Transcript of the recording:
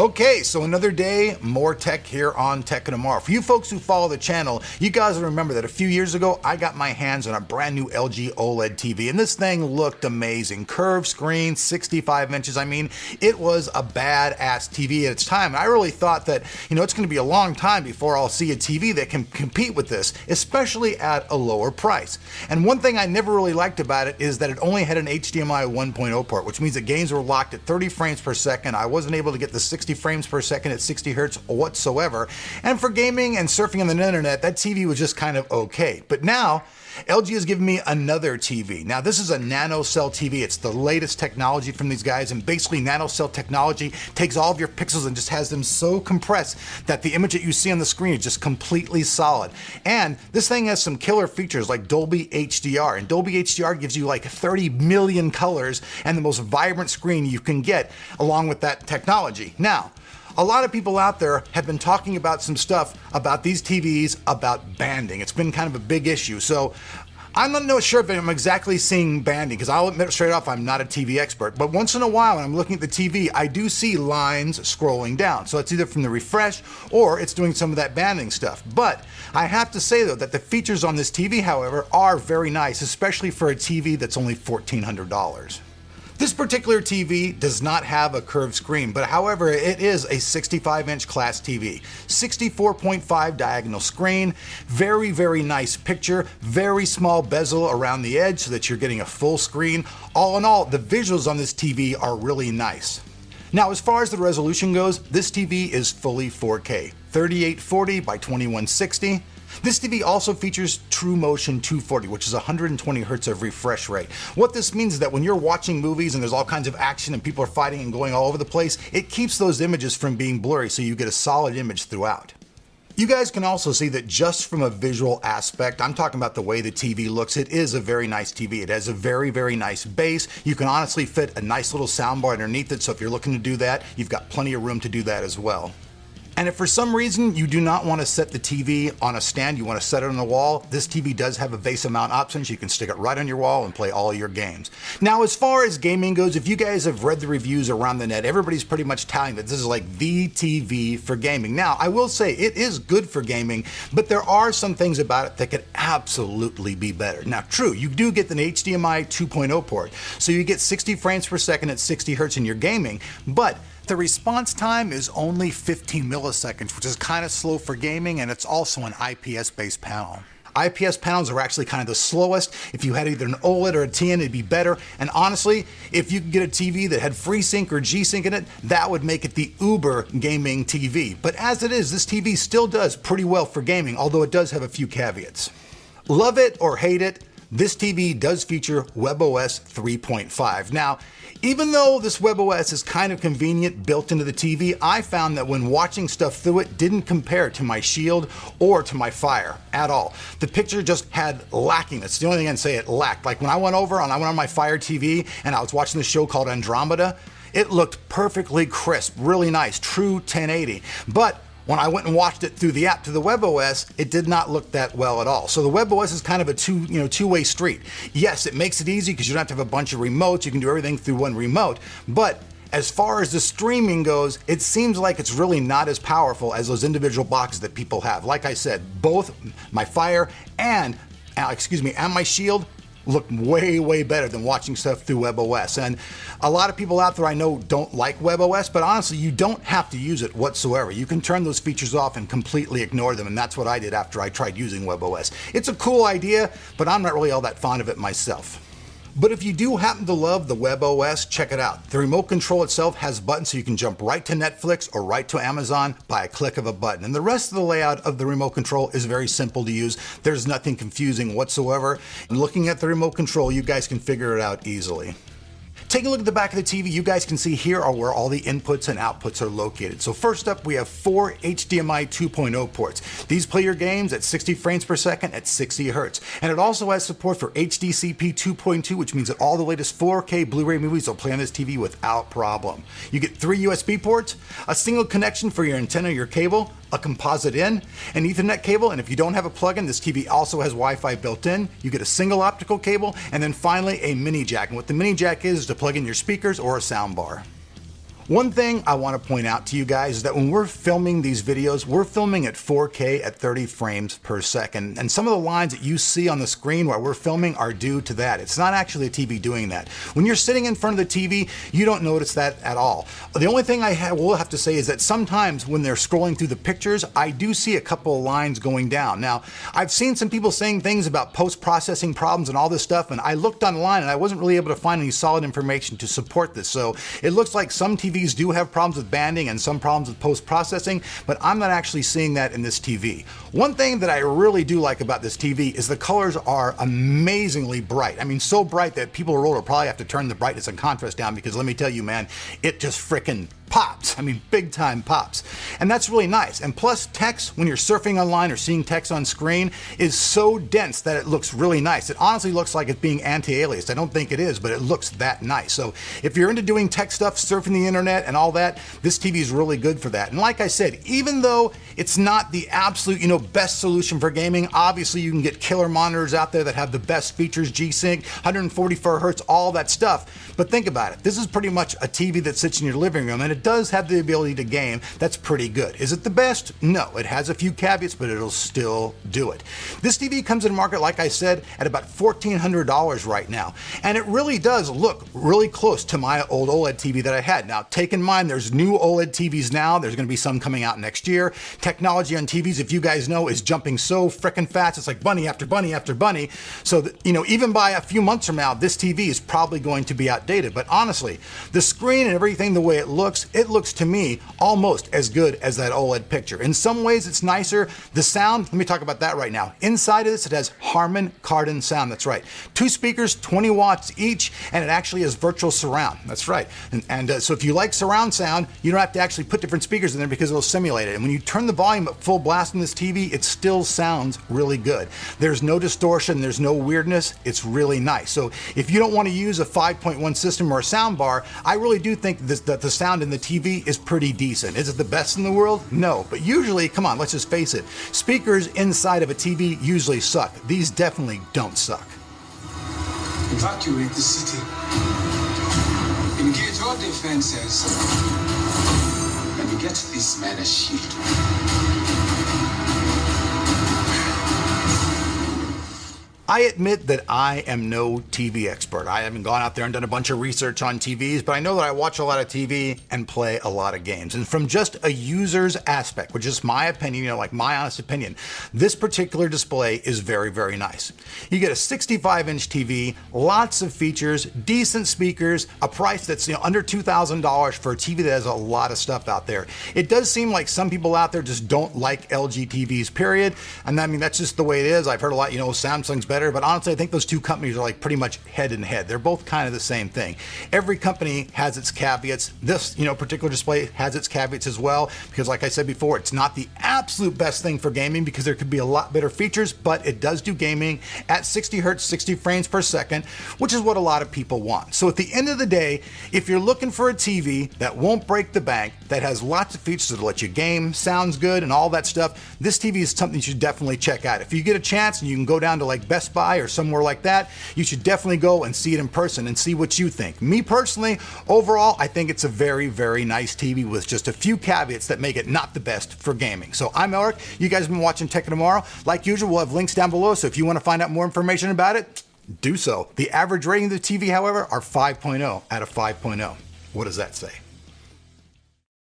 Okay, so another day, more tech here on Tech of Tomorrow. For you folks who follow the channel, you guys will remember that a few years ago, I got my hands on a brand new LG OLED TV, and this thing looked amazing. Curved screen, 65 inches. I mean, it was a badass TV at its time. And I really thought that, it's going to be a long time before I'll see a TV that can compete with this, especially at a lower price. And one thing I never really liked about it is that it only had an HDMI 1.0 port, which means that games were locked at 30 frames per second. I wasn't able to get the 60 frames per second at 60 hertz whatsoever. And for gaming and surfing on the internet, that TV was just kind of okay. But now, LG has given me another TV. Now this is a nano cell TV. It's the latest technology from these guys, and basically nano cell technology takes all of your pixels and just has them so compressed that the image that you see on the screen is just completely solid. And this thing has some killer features like Dolby HDR, and Dolby HDR gives you like 30 million colors and the most vibrant screen you can get along with that technology. Now, a lot of people out there have been talking about some stuff about these TVs, about banding. It's been kind of a big issue. So I'm not sure if I'm exactly seeing banding, because I'll admit straight off I'm not a TV expert, but once in a while when I'm looking at the TV, I do see lines scrolling down. So it's either from the refresh or it's doing some of that banding stuff. But I have to say though that the features on this TV, however, are very nice, especially for a TV that's only $1,400. This particular TV does not have a curved screen, but however, it is a 65-inch class TV. 64.5 diagonal screen, very, very nice picture, very small bezel around the edge so that you're getting a full screen. All in all, the visuals on this TV are really nice. Now, as far as the resolution goes, this TV is fully 4K, 3840 by 2160. This TV also features True Motion 240, which is 120 hertz of refresh rate. What this means is that when you're watching movies and there's all kinds of action and people are fighting and going all over the place, it keeps those images from being blurry, so you get a solid image throughout. You guys can also see that just from a visual aspect, I'm talking about the way the TV looks, it is a very nice TV. It has a very, very nice base. You can honestly fit a nice little soundbar underneath it, so if you're looking to do that, you've got plenty of room to do that as well. And if for some reason you do not want to set the TV on a stand, you want to set it on the wall, this TV does have a VESA mount option, so you can stick it right on your wall and play all your games. Now, as far as gaming goes, if you guys have read the reviews around the net, everybody's pretty much telling that this is like the TV for gaming. Now, I will say it is good for gaming, but there are some things about it that could absolutely be better. Now, true, you do get the HDMI 2.0 port, so you get 60 frames per second at 60 hertz in your gaming, but the response time is only 15 milliseconds, which is kind of slow for gaming, and it's also an IPS-based panel. IPS panels are actually kind of the slowest. If you had either an OLED or a TN, it'd be better. And honestly, if you could get a TV that had FreeSync or G-Sync in it, that would make it the uber gaming TV. But as it is, this TV still does pretty well for gaming, although it does have a few caveats. Love it or hate it, this TV does feature WebOS 3.5. Now, even though this WebOS is kind of convenient built into the TV, I found that when watching stuff through it didn't compare to my Shield or to my Fire at all. The picture just had lacking. That's the only thing I can say, it lacked. Like when I went on my Fire TV and I was watching the show called Andromeda, it looked perfectly crisp, really nice, true 1080. But when I went and watched it through the app to the WebOS, it did not look that well at all. So the WebOS is kind of a two-way street. Yes, it makes it easy because you don't have to have a bunch of remotes. You can do everything through one remote. But as far as the streaming goes, it seems like it's really not as powerful as those individual boxes that people have. Like I said, both my Fire and my Shield look way, way better than watching stuff through WebOS. And a lot of people out there I know don't like WebOS, but honestly, you don't have to use it whatsoever. You can turn those features off and completely ignore them, and that's what I did after I tried using WebOS. It's a cool idea, but I'm not really all that fond of it myself. But if you do happen to love the WebOS, check it out. The remote control itself has buttons so you can jump right to Netflix or right to Amazon by a click of a button. And the rest of the layout of the remote control is very simple to use. There's nothing confusing whatsoever. And looking at the remote control, you guys can figure it out easily. Taking a look at the back of the TV, you guys can see here are where all the inputs and outputs are located. So first up, we have 4 HDMI 2.0 ports. These play your games at 60 frames per second at 60 hertz. And it also has support for HDCP 2.2, which means that all the latest 4K Blu-ray movies will play on this TV without problem. You get 3 USB ports, a single connection for your antenna or your cable, a composite in, an Ethernet cable, and if you don't have a plug-in, this TV also has Wi-Fi built in. You get a single optical cable, and then finally a mini jack. And what the mini jack is to plug in your speakers or a sound bar. One thing I want to point out to you guys is that when we're filming these videos, we're filming at 4K at 30 frames per second. And some of the lines that you see on the screen while we're filming are due to that. It's not actually the TV doing that. When you're sitting in front of the TV, you don't notice that at all. The only thing I will have to say is that sometimes when they're scrolling through the pictures, I do see a couple of lines going down. Now, I've seen some people saying things about post-processing problems and all this stuff, and I looked online and I wasn't really able to find any solid information to support this. So it looks like some TVs do have problems with banding and some problems with post-processing, but I'm not actually seeing that in this TV. One thing that I really do like about this TV is the colors are amazingly bright. I mean, so bright that people will probably have to turn the brightness and contrast down, because let me tell you, man, it just frickin' pops. I mean, big time pops. And that's really nice. And plus, text, when you're surfing online or seeing text on screen, is so dense that it looks really nice. It honestly looks like it's being anti-aliased. I don't think it is, but it looks that nice. So if you're into doing tech stuff, surfing the internet and all that, this TV is really good for that. And like I said, even though it's not the absolute, best solution for gaming, obviously you can get killer monitors out there that have the best features, G-Sync, 144 hertz, all that stuff. But think about it. This is pretty much a TV that sits in your living room, and it does have the ability to game. That's pretty good. Is it the best? No. It has a few caveats, but it'll still do it. This TV comes in the market, like I said, at about $1,400 right now. And it really does look really close to my old OLED TV that I had. Now, take in mind, there's new OLED TVs now. There's going to be some coming out next year. Technology on TVs, if you guys know, is jumping so frickin' fast. It's like bunny after bunny after bunny. So that, even by a few months from now, this TV is probably going to be outdated. But honestly, the screen and everything, the way it looks to me almost as good as that OLED picture. In some ways, it's nicer. The sound, let me talk about that right now. Inside of this, it has Harman Kardon sound. That's right. 2 speakers, 20 watts each, and it actually has virtual surround. That's right. So if you like surround sound, you don't have to actually put different speakers in there because it'll simulate it. And when you turn the volume up full blast on this TV, it still sounds really good. There's no distortion, there's no weirdness. It's really nice. So if you don't want to use a 5.1 system or a sound bar, I really do think that the sound in the TV is pretty decent. Is it the best in the world? No, but usually, come on, let's just face it, speakers inside of a TV usually suck. These definitely don't suck. Evacuate the city. Engage all defenses. And get this man a shield. I admit that I am no TV expert. I haven't gone out there and done a bunch of research on TVs, but I know that I watch a lot of TV and play a lot of games. And from just a user's aspect, which is my opinion, like my honest opinion, this particular display is very, very nice. You get a 65-inch TV, lots of features, decent speakers, a price that's under $2,000 for a TV that has a lot of stuff out there. It does seem like some people out there just don't like LG TVs, period. And I mean, that's just the way it is. I've heard a lot, Samsung's better, but honestly, I think those two companies are like pretty much head and head. They're both kind of the same thing. Every company has its caveats. This, particular display has its caveats as well, because like I said before, it's not the absolute best thing for gaming because there could be a lot better features, but it does do gaming at 60 hertz, 60 frames per second, which is what a lot of people want. So at the end of the day, if you're looking for a TV that won't break the bank, that has lots of features that'll let you game, sounds good, and all that stuff, this TV is something you should definitely check out. If you get a chance and you can go down to like Best Buy or somewhere like that, you should definitely go and see it in person and see what you think. Me personally, overall, I think it's a very, very nice TV with just a few caveats that make it not the best for gaming. So I'm Eric. You guys have been watching Tech Tomorrow. Like usual, we'll have links down below, so if you want to find out more information about it, do so. The average rating of the TV, however, are 5.0 out of 5.0. What does that say?